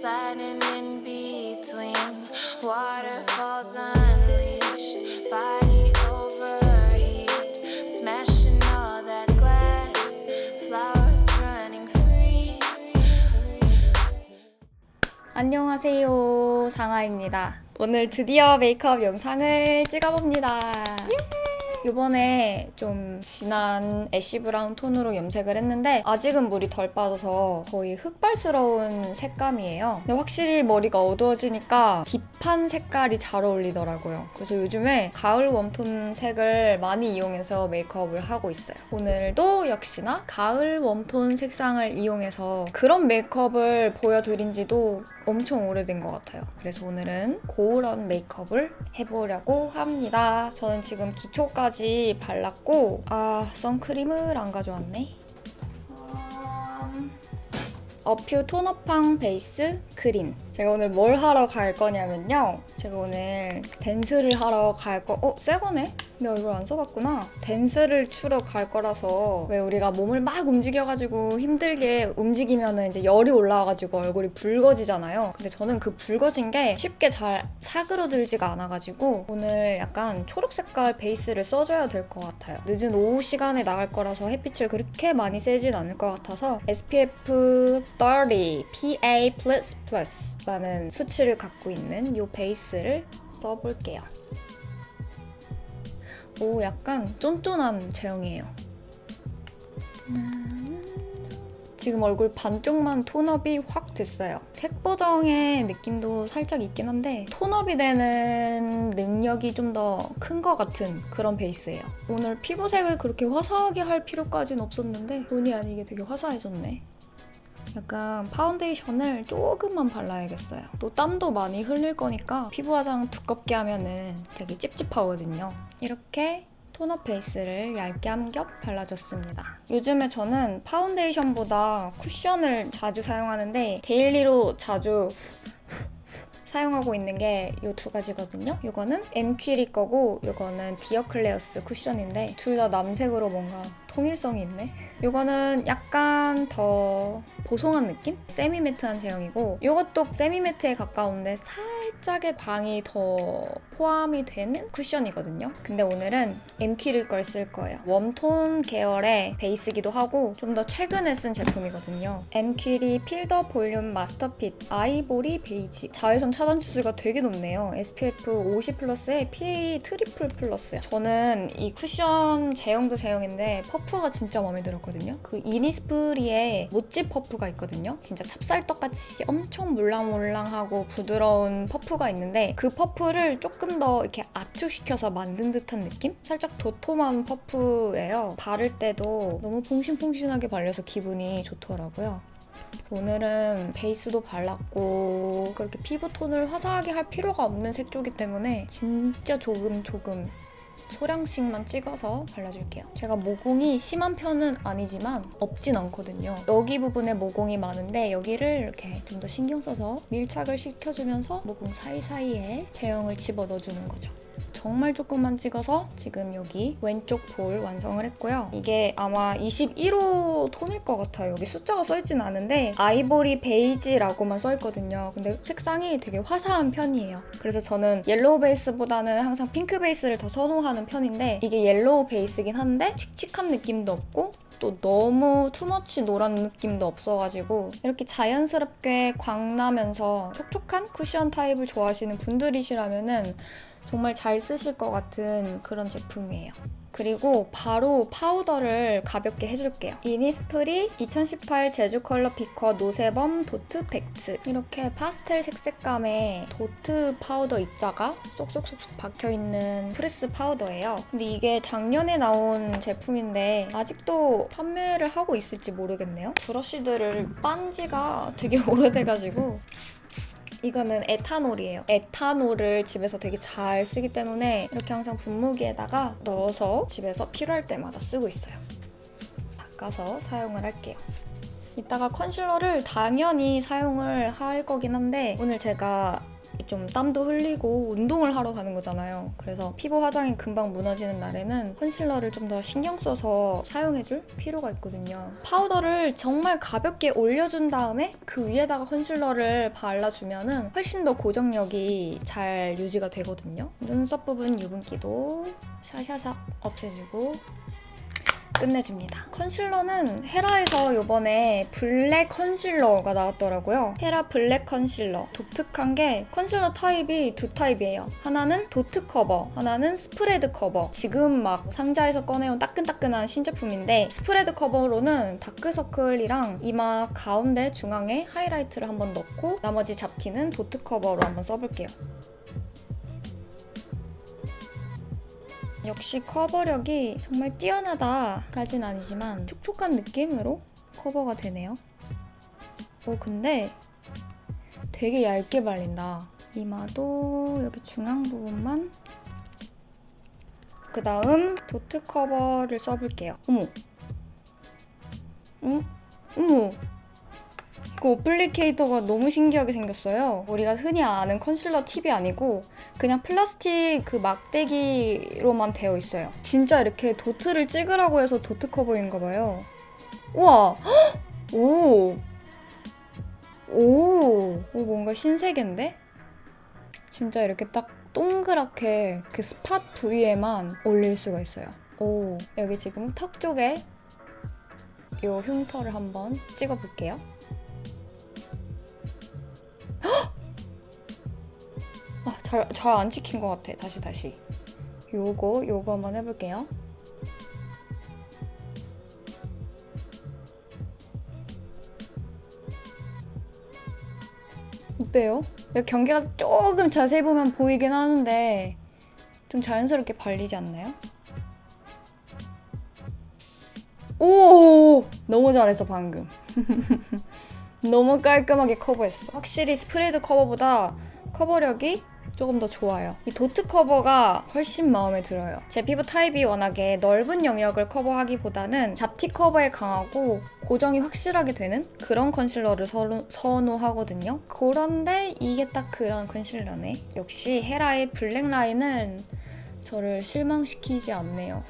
sliding in between waterfalls unleash, body overheat, smashing all that glass, flowers running free. 안녕하세요, 상아입니다. 오늘 드디어 메이크업 영상을 찍어봅니다. 이번에 좀 진한 애쉬 브라운 톤으로 염색을 했는데 아직은 물이 덜 빠져서 거의 흑발스러운 색감이에요. 근데 확실히 머리가 어두워지니까 딥한 색깔이 잘 어울리더라고요. 그래서 요즘에 가을 웜톤 색을 많이 이용해서 메이크업을 하고 있어요. 오늘도 역시나 가을 웜톤 색상을 이용해서 그런 메이크업을 보여드린 지도 엄청 오래된 것 같아요. 그래서 오늘은 고울한 메이크업을 해보려고 합니다. 저는 지금 기초까지 발랐고 선크림을 안 가져왔네. 어퓨 톤업팡 베이스 그린. 제가 오늘 뭘 하러 갈 거냐면요. 제가 오늘 댄스를 하러 갈 새 거네? 내가 이걸 안 써봤구나. 댄스를 추러 갈 거라서 왜 우리가 몸을 막 움직여가지고 힘들게 움직이면은 이제 열이 올라와가지고 얼굴이 붉어지잖아요. 근데 저는 그 붉어진 게 쉽게 잘 사그러들지가 않아가지고 오늘 약간 초록 색깔 베이스를 써줘야 될 것 같아요. 늦은 오후 시간에 나갈 거라서 햇빛을 그렇게 많이 쐬진 않을 것 같아서 SPF 30 PA++ 라는 수치를 갖고 있는 이 베이스를 써볼게요. 오, 약간 쫀쫀한 제형이에요. 지금 얼굴 반쪽만 톤업이 확 됐어요. 색 보정의 느낌도 살짝 있긴 한데 톤업이 되는 능력이 좀 더 큰 것 같은 그런 베이스예요. 오늘 피부색을 그렇게 화사하게 할 필요까지는 없었는데 본의 아니게 되게 화사해졌네. 약간 파운데이션을 조금만 발라야겠어요. 또 땀도 많이 흘릴 거니까 피부 화장 두껍게 하면은 되게 찝찝하거든요. 이렇게 톤업 베이스를 얇게 한 겹 발라줬습니다. 요즘에 저는 파운데이션보다 쿠션을 자주 사용하는데 데일리로 자주 사용하고 있는 게 이 두 가지거든요. 이거는 엠퀴리 거고 이거는 디어클레어스 쿠션인데 둘 다 남색으로 뭔가 통일성이 있네. 이거는 약간 더 보송한 느낌? 세미매트한 제형이고 이것도 세미매트에 가까운데 살짝의 광이 더 포함이 되는 쿠션이거든요. 근데 오늘은 엠퀴리 걸 쓸 거예요. 웜톤 계열의 베이스기도 하고 좀 더 최근에 쓴 제품이거든요. 엠퀴리 필더 볼륨 마스터핏 아이보리 베이지. 자외선 차단 지수가 되게 높네요. SPF 50 플러스에 PA 트리플 플러스야. 저는 이 쿠션 제형도 제형인데 퍼프가 진짜 마음에 들었거든요. 그 이니스프리의 모찌 퍼프가 있거든요. 진짜 찹쌀떡같이 엄청 몰랑몰랑하고 부드러운 퍼프가 있는데 그 퍼프를 조금 더 이렇게 압축시켜서 만든 듯한 느낌? 살짝 도톰한 퍼프예요. 바를 때도 너무 퐁신퐁신하게 발려서 기분이 좋더라고요. 오늘은 베이스도 발랐고 그렇게 피부톤을 화사하게 할 필요가 없는 색조기 때문에 진짜 조금 소량씩만 찍어서 발라줄게요. 제가 모공이 심한 편은 아니지만 없진 않거든요. 여기 부분에 모공이 많은데 여기를 이렇게 좀 더 신경 써서 밀착을 시켜주면서 모공 사이사이에 제형을 집어넣어주는 거죠. 정말 조금만 찍어서 지금 여기 왼쪽 볼 완성을 했고요. 이게 아마 21호 톤일 것 같아요. 여기 숫자가 써있진 않은데 아이보리 베이지라고만 써있거든요. 근데 색상이 되게 화사한 편이에요. 그래서 저는 옐로우 베이스보다는 항상 핑크 베이스를 더 선호하는 편인데 이게 옐로우 베이스긴 한데 칙칙한 느낌도 없고 또 너무 투머치 노란 느낌도 없어가지고 이렇게 자연스럽게 광나면서 촉촉한 쿠션 타입을 좋아하시는 분들이시라면은 정말 잘 쓰실 것 같은 그런 제품이에요. 그리고 바로 파우더를 가볍게 해줄게요. 이니스프리 2018 제주 컬러 피커 노세범 도트 팩트. 이렇게 파스텔 색감의 도트 파우더 입자가 쏙쏙쏙쏙 박혀있는 프레스 파우더예요. 근데 이게 작년에 나온 제품인데 아직도 판매를 하고 있을지 모르겠네요. 브러쉬들을 빤 지가 되게 오래돼가지고 이거는 에탄올이에요. 에탄올을 집에서 되게 잘 쓰기 때문에 이렇게 항상 분무기에다가 넣어서 집에서 필요할 때마다 쓰고 있어요. 닦아서 사용을 할게요. 이따가 컨실러를 당연히 사용을 할 거긴 한데 오늘 제가 좀 땀도 흘리고 운동을 하러 가는 거잖아요. 그래서 피부 화장이 금방 무너지는 날에는 컨실러를 좀 더 신경 써서 사용해줄 필요가 있거든요. 파우더를 정말 가볍게 올려준 다음에 그 위에다가 컨실러를 발라주면은 훨씬 더 고정력이 잘 유지가 되거든요. 눈썹 부분 유분기도 샤샤샥 없애주고 끝내줍니다. 컨실러는 헤라에서 이번에 블랙 컨실러가 나왔더라고요. 헤라 블랙 컨실러. 독특한 게 컨실러 타입이 두 타입이에요. 하나는 도트 커버, 하나는 스프레드 커버. 지금 막 상자에서 꺼내온 따끈따끈한 신제품인데 스프레드 커버로는 다크서클이랑 이마 가운데 중앙에 하이라이트를 한번 넣고 나머지 잡티는 도트 커버로 한번 써볼게요. 역시 커버력이 정말 뛰어나다까진 아니지만 촉촉한 느낌으로 커버가 되네요. 근데 되게 얇게 발린다. 이마도 여기 중앙 부분만. 그 다음 도트 커버를 써볼게요. 어머. 어머. 그 어플리케이터가 너무 신기하게 생겼어요. 우리가 흔히 아는 컨실러 팁이 아니고 그냥 플라스틱 그 막대기로만 되어 있어요. 진짜 이렇게 도트를 찍으라고 해서 도트 커버인가 봐요. 우와! 오! 뭔가 신세계인데? 진짜 이렇게 딱 동그랗게 그 스팟 부위에만 올릴 수가 있어요. 여기 지금 턱 쪽에 이 흉터를 한번 찍어볼게요. 잘 안 찍힌 것 같아. 다시. 요거 한번 해볼게요. 어때요? 경계가 조금 자세히 보면 보이긴 하는데 좀 자연스럽게 발리지 않나요? 오! 너무 잘했어 방금. 너무 깔끔하게 커버했어. 확실히 스프레드 커버보다 커버력이 조금 더 좋아요. 이 도트 커버가 훨씬 마음에 들어요. 제 피부 타입이 워낙에 넓은 영역을 커버하기보다는 잡티 커버에 강하고 고정이 확실하게 되는 그런 컨실러를 선호하거든요. 그런데 이게 딱 그런 컨실러네. 역시 헤라의 블랙 라인은 저를 실망시키지 않네요.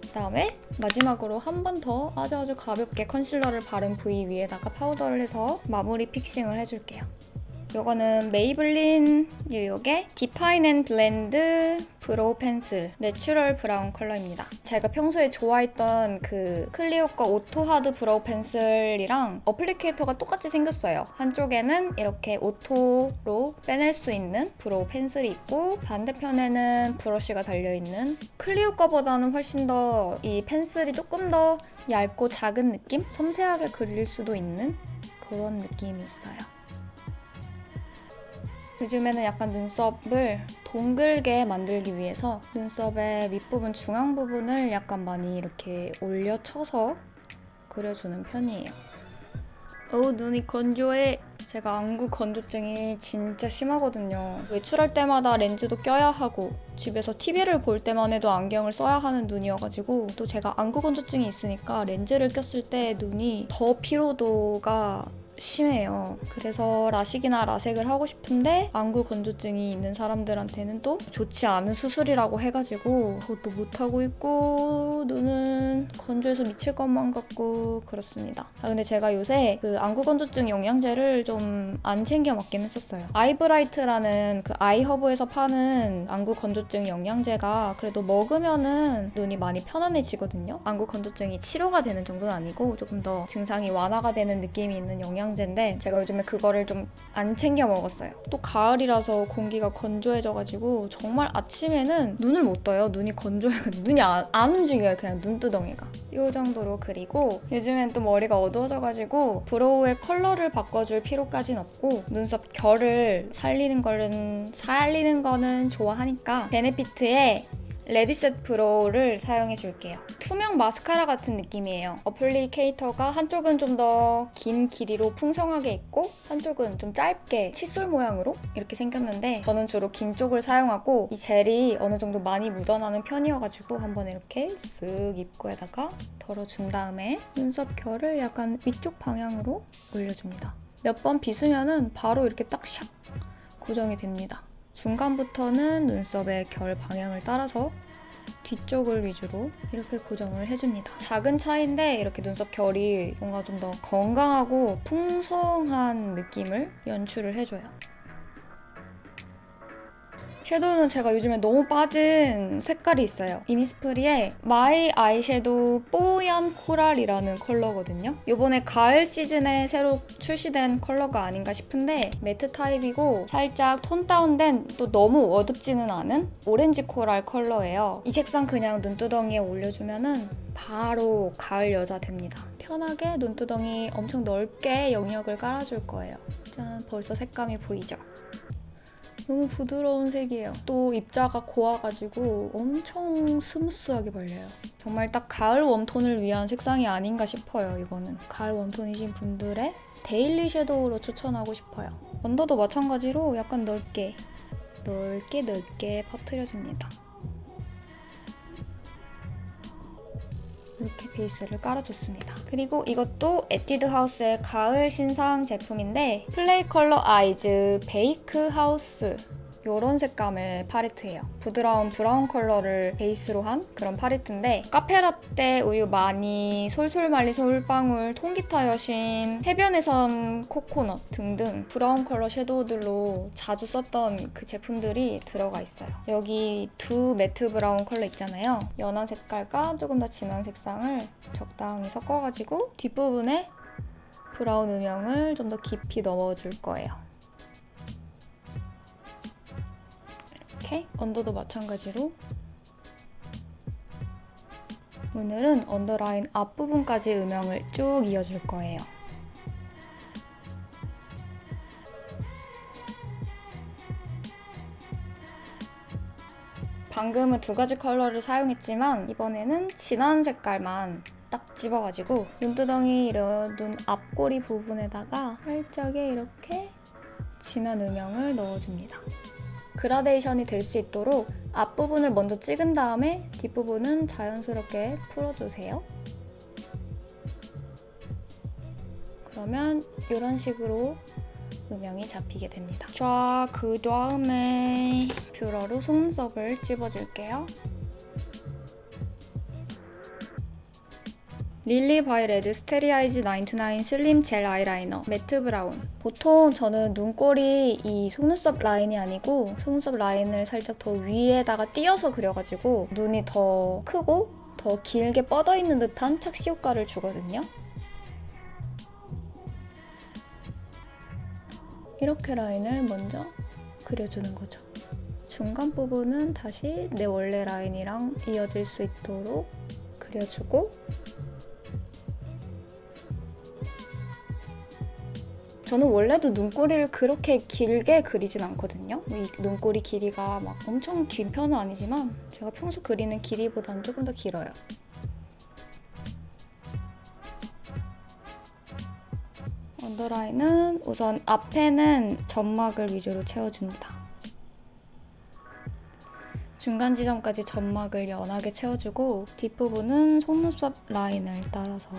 그다음에 마지막으로 한 번 더 아주 가볍게 컨실러를 바른 부위 위에다가 파우더를 해서 마무리 픽싱을 해줄게요. 요거는 메이블린 뉴욕의 디파인 앤 블렌드 브로우 펜슬 내추럴 브라운 컬러입니다. 제가 평소에 좋아했던 그 클리오과 오토 하드 브로우 펜슬이랑 어플리케이터가 똑같이 생겼어요. 한쪽에는 이렇게 오토로 빼낼 수 있는 브로우 펜슬이 있고 반대편에는 브러쉬가 달려있는 클리오 거보다는 훨씬 더 이 펜슬이 조금 더 얇고 작은 느낌? 섬세하게 그릴 수도 있는 그런 느낌이 있어요. 요즘에는 약간 눈썹을 동글게 만들기 위해서 눈썹의 윗부분, 중앙 부분을 약간 많이 이렇게 올려쳐서 그려주는 편이에요. 눈이 건조해. 제가 안구 건조증이 진짜 심하거든요. 외출할 때마다 렌즈도 껴야 하고 집에서 TV를 볼 때만 해도 안경을 써야 하는 눈이어가지고 또 제가 안구 건조증이 있으니까 렌즈를 꼈을 때 눈이 더 피로도가 심해요. 그래서 라식이나 라섹을 하고 싶은데 안구 건조증이 있는 사람들한테는 또 좋지 않은 수술이라고 해가지고 그것도 못하고 있고 눈은 건조해서 미칠 것만 같고 그렇습니다. 근데 제가 요새 그 안구 건조증 영양제를 좀 안 챙겨 먹긴 했었어요. 아이브라이트라는 그 아이허브에서 파는 안구 건조증 영양제가 그래도 먹으면은 눈이 많이 편안해지거든요. 안구 건조증이 치료가 되는 정도는 아니고 조금 더 증상이 완화가 되는 느낌이 있는 영양제인데 제가 요즘에 그거를 좀 안 챙겨 먹었어요. 또 가을이라서 공기가 건조해져가지고 정말 아침에는 눈을 못 떠요. 눈이 건조해가지고 눈이 안 움직여요. 그냥 눈두덩이가. 이 정도로 그리고 요즘엔 또 머리가 어두워져가지고 브로우의 컬러를 바꿔줄 필요까진 없고 눈썹 결을 살리는 거는 좋아하니까 베네피트의 레디셋 브로우를 사용해 줄게요. 투명 마스카라 같은 느낌이에요. 어플리케이터가 한쪽은 좀 더 긴 길이로 풍성하게 있고 한쪽은 좀 짧게 칫솔 모양으로 이렇게 생겼는데 저는 주로 긴 쪽을 사용하고 이 젤이 어느 정도 많이 묻어나는 편이어가지고 한번 이렇게 쓱 입구에다가 덜어준 다음에 눈썹 결을 약간 위쪽 방향으로 올려줍니다. 몇 번 빗으면은 바로 이렇게 딱 샥 고정이 됩니다. 중간부터는 눈썹의 결 방향을 따라서 뒤쪽을 위주로 이렇게 고정을 해줍니다. 작은 차이인데 이렇게 눈썹 결이 뭔가 좀 더 건강하고 풍성한 느낌을 연출을 해줘요. 섀도우는 제가 요즘에 너무 빠진 색깔이 있어요. 이니스프리의 마이 아이섀도우 뽀얀 코랄이라는 컬러거든요. 이번에 가을 시즌에 새로 출시된 컬러가 아닌가 싶은데 매트 타입이고 살짝 톤 다운된 또 너무 어둡지는 않은 오렌지 코랄 컬러예요. 이 색상 그냥 눈두덩이에 올려주면은 바로 가을 여자 됩니다. 편하게 눈두덩이 엄청 넓게 영역을 깔아줄 거예요. 짠, 벌써 색감이 보이죠? 너무 부드러운 색이에요. 또 입자가 고와가지고 엄청 스무스하게 발려요. 정말 딱 가을 웜톤을 위한 색상이 아닌가 싶어요, 이거는. 가을 웜톤이신 분들의 데일리 섀도우로 추천하고 싶어요. 언더도 마찬가지로 약간 넓게 퍼뜨려줍니다. 이렇게 베이스를 깔아줬습니다. 그리고 이것도 에뛰드 하우스의 가을 신상 제품인데 플레이 컬러 아이즈 베이크 하우스 이런 색감의 팔레트예요. 부드러운 브라운 컬러를 베이스로 한 그런 팔레트인데 카페라떼 우유 많이 솔솔 말린 솔방울 통기타 여신 해변에선 코코넛 등등 브라운 컬러 섀도우들로 자주 썼던 그 제품들이 들어가 있어요. 여기 두 매트 브라운 컬러 있잖아요. 연한 색깔과 조금 더 진한 색상을 적당히 섞어가지고 뒷부분에 브라운 음영을 좀 더 깊이 넣어줄 거예요. 이렇게 언더도 마찬가지로 오늘은 언더라인 앞부분까지 음영을 쭉 이어줄 거예요. 방금은 두 가지 컬러를 사용했지만 이번에는 진한 색깔만 딱 집어가지고 눈두덩이 이런 눈 앞꼬리 부분에다가 살짝의 이렇게 진한 음영을 넣어줍니다. 그라데이션이 될 수 있도록 앞부분을 먼저 찍은 다음에 뒷부분은 자연스럽게 풀어주세요. 그러면 이런 식으로 음영이 잡히게 됩니다. 자, 그 다음에 뷰러로 속눈썹을 찝어줄게요. 릴리 바이 레드 스테리아이즈 929 슬림 젤 아이라이너 매트 브라운. 보통 저는 눈꼬리 이 속눈썹 라인이 아니고 속눈썹 라인을 살짝 더 위에다가 띄어서 그려가지고 눈이 더 크고 더 길게 뻗어있는 듯한 착시 효과를 주거든요. 이렇게 라인을 먼저 그려주는 거죠. 중간 부분은 다시 내 원래 라인이랑 이어질 수 있도록 그려주고 저는 원래도 눈꼬리를 그렇게 길게 그리진 않거든요. 이 눈꼬리 길이가 막 엄청 긴 편은 아니지만 제가 평소 그리는 길이보다는 조금 더 길어요. 언더라인은 우선 앞에는 점막을 위주로 채워줍니다. 중간 지점까지 점막을 연하게 채워주고 뒷부분은 속눈썹 라인을 따라서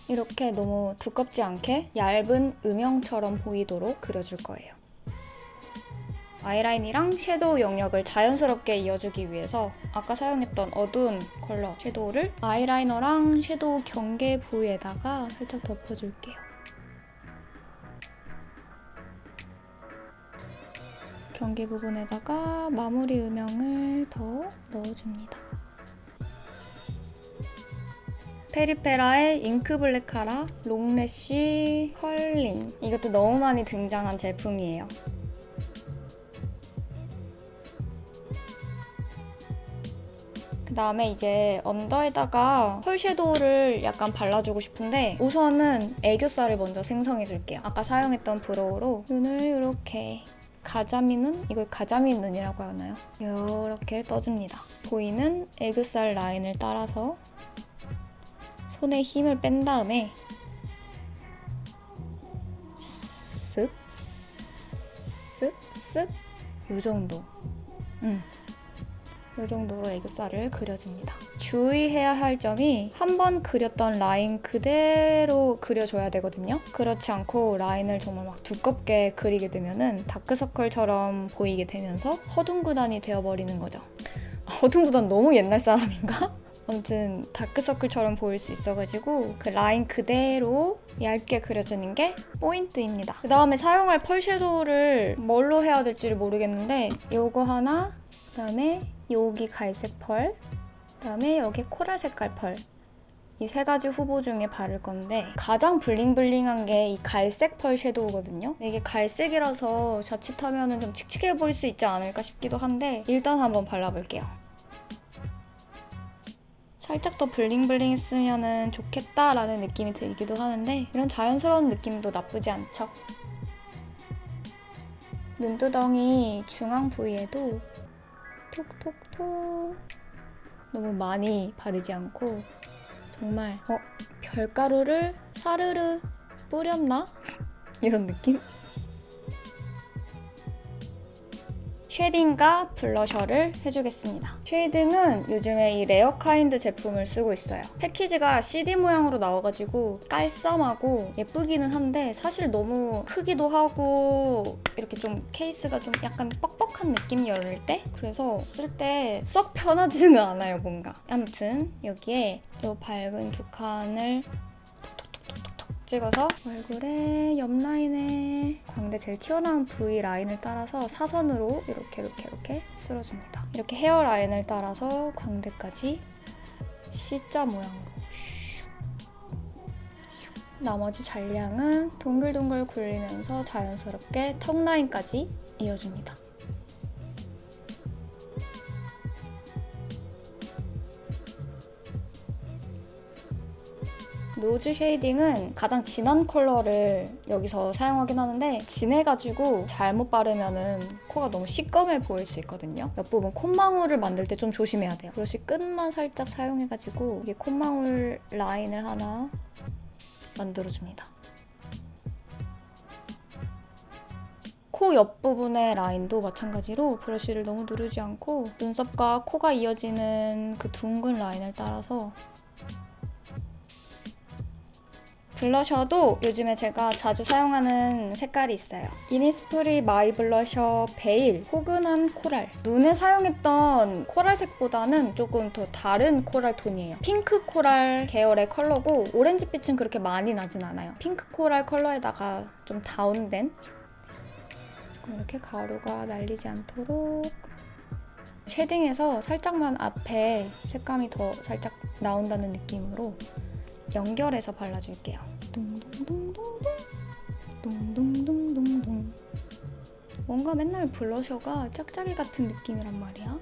이렇게 너무 두껍지 않게 얇은 음영처럼 보이도록 그려줄 거예요. 아이라인이랑 섀도우 영역을 자연스럽게 이어주기 위해서 아까 사용했던 어두운 컬러 섀도우를 아이라이너랑 섀도우 경계 부위에다가 살짝 덮어줄게요. 경계 부분에다가 마무리 음영을 더 넣어줍니다. 페리페라의 잉크블랙 카라 롱래쉬 컬링. 이것도 너무 많이 등장한 제품이에요. 그 다음에 이제 언더에다가 펄 섀도우를 약간 발라주고 싶은데 우선은 애교살을 먼저 생성해줄게요. 아까 사용했던 브로우로 눈을 이렇게 가자미 눈? 이걸 가자미 눈이라고 하나요? 이렇게 떠줍니다. 보이는 애교살 라인을 따라서 손에 힘을 뺀 다음에 쓱, 쓱, 쓱 이 정도. 이 정도로 애교살을 그려줍니다. 주의해야 할 점이 한 번 그렸던 라인 그대로 그려줘야 되거든요. 그렇지 않고 라인을 정말 막 두껍게 그리게 되면은 다크서클처럼 보이게 되면서 허둥구단이 되어버리는 거죠. 허둥구단 너무 옛날 사람인가? 아무튼 다크서클처럼 보일 수 있어가지고 그 라인 그대로 얇게 그려주는 게 포인트입니다. 그 다음에 사용할 펄 섀도우를 뭘로 해야 될지를 모르겠는데 요거 하나, 그 다음에 여기 갈색 펄, 그 다음에 여기 코랄 색깔 펄, 이 세 가지 후보 중에 바를 건데 가장 블링블링한 게 이 갈색 펄 섀도우거든요. 이게 갈색이라서 자칫하면 좀 칙칙해 보일 수 있지 않을까 싶기도 한데 일단 한번 발라볼게요. 살짝 더 블링블링 했으면 좋겠다라는 느낌이 들기도 하는데 이런 자연스러운 느낌도 나쁘지 않죠. 눈두덩이 중앙 부위에도 톡톡톡 너무 많이 바르지 않고 정말 별가루를 사르르 뿌렸나? 이런 느낌? 쉐딩과 블러셔를 해주겠습니다. 쉐딩은 요즘에 이 레어카인드 제품을 쓰고 있어요. 패키지가 CD 모양으로 나와가지고 깔쌈하고 예쁘기는 한데 사실 너무 크기도 하고 이렇게 좀 케이스가 좀 약간 뻑뻑한 느낌이 열릴 때? 그래서 쓸 때 썩 편하지는 않아요, 뭔가. 아무튼 여기에 이 밝은 두 칸을 찍어서 얼굴에 옆 라인에 광대 제일 튀어나온 부위 라인을 따라서 사선으로 이렇게 쓸어줍니다. 이렇게 헤어 라인을 따라서 광대까지 C자 모양으로. 나머지 잔량은 동글동글 굴리면서 자연스럽게 턱 라인까지 이어줍니다. 노즈 쉐이딩은 가장 진한 컬러를 여기서 사용하긴 하는데 진해가지고 잘못 바르면은 코가 너무 시꺼매 보일 수 있거든요. 옆부분 콧망울을 만들 때 좀 조심해야 돼요. 브러쉬 끝만 살짝 사용해가지고 이게 콧망울 라인을 하나 만들어줍니다. 코 옆부분의 라인도 마찬가지로 브러쉬를 너무 누르지 않고 눈썹과 코가 이어지는 그 둥근 라인을 따라서 블러셔도 요즘에 제가 자주 사용하는 색깔이 있어요. 이니스프리 마이 블러셔 베일 포근한 코랄. 눈에 사용했던 코랄색보다는 조금 더 다른 코랄 톤이에요. 핑크 코랄 계열의 컬러고 오렌지빛은 그렇게 많이 나진 않아요. 핑크 코랄 컬러에다가 좀 다운된 이렇게 가루가 날리지 않도록 쉐딩에서 살짝만 앞에 색감이 더 살짝 나온다는 느낌으로 연결해서 발라줄게요. 동동동동 뭔가 맨날 블러셔가 짝짝이 같은 느낌이란 말이야.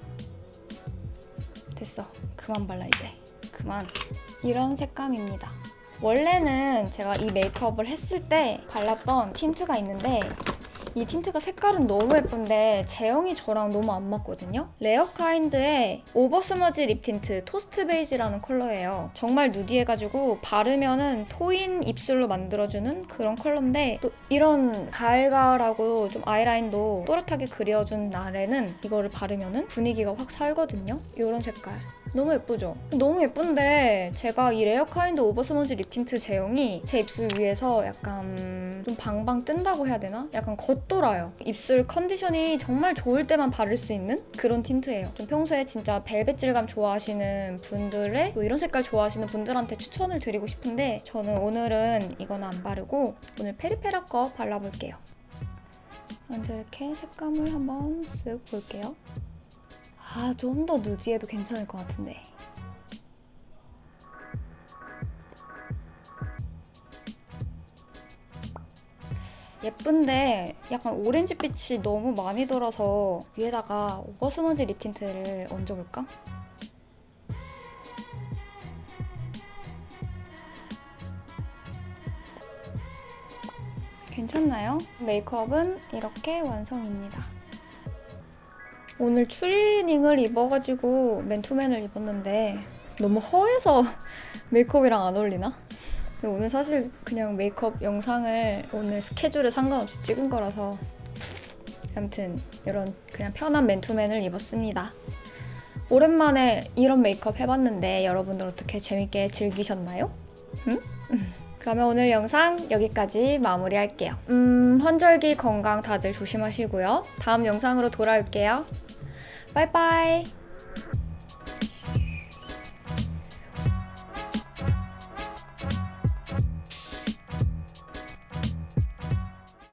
됐어. 그만 발라 이제. 그만. 이런 색감입니다. 원래는 제가 이 메이크업을 했을 때 발랐던 틴트가 있는데 이 틴트가 색깔은 너무 예쁜데 제형이 저랑 너무 안 맞거든요. 레어카인드의 오버스머지 립 틴트 토스트 베이지라는 컬러예요. 정말 누디해가지고 바르면은 토인 입술로 만들어주는 그런 컬러인데 또 이런 가을가을하고 좀 아이라인도 또렷하게 그려준 날에는 이거를 바르면은 분위기가 확 살거든요. 이런 색깔. 너무 예쁘죠? 너무 예쁜데 제가 이 레어카인드 오버스머지 립 틴트 제형이 제 입술 위에서 약간 좀 방방 뜬다고 해야 되나? 약간 겉돌아요. 입술 컨디션이 정말 좋을 때만 바를 수 있는 그런 틴트예요. 좀 평소에 진짜 벨벳 질감 좋아하시는 분들의 또 이런 색깔 좋아하시는 분들한테 추천을 드리고 싶은데 저는 오늘은 이거는 안 바르고 오늘 페리페라 거 발라볼게요. 먼저 이렇게 색감을 한번 쓱 볼게요. 좀 더 누디해도 괜찮을 것 같은데. 예쁜데 약간 오렌지빛이 너무 많이 돌아서 위에다가 오버스머지 립 틴트를 얹어볼까? 괜찮나요? 메이크업은 이렇게 완성입니다. 오늘 추리닝을 입어가지고 맨투맨을 입었는데 너무 허해서 메이크업이랑 안 어울리나? 근데 오늘 사실 그냥 메이크업 영상을 오늘 스케줄에 상관없이 찍은 거라서 아무튼 이런 그냥 편한 맨투맨을 입었습니다. 오랜만에 이런 메이크업 해봤는데 여러분들 어떻게 재밌게 즐기셨나요? 응? 그러면 오늘 영상 여기까지 마무리할게요. 환절기 건강 다들 조심하시고요. 다음 영상으로 돌아올게요. 빠이빠이.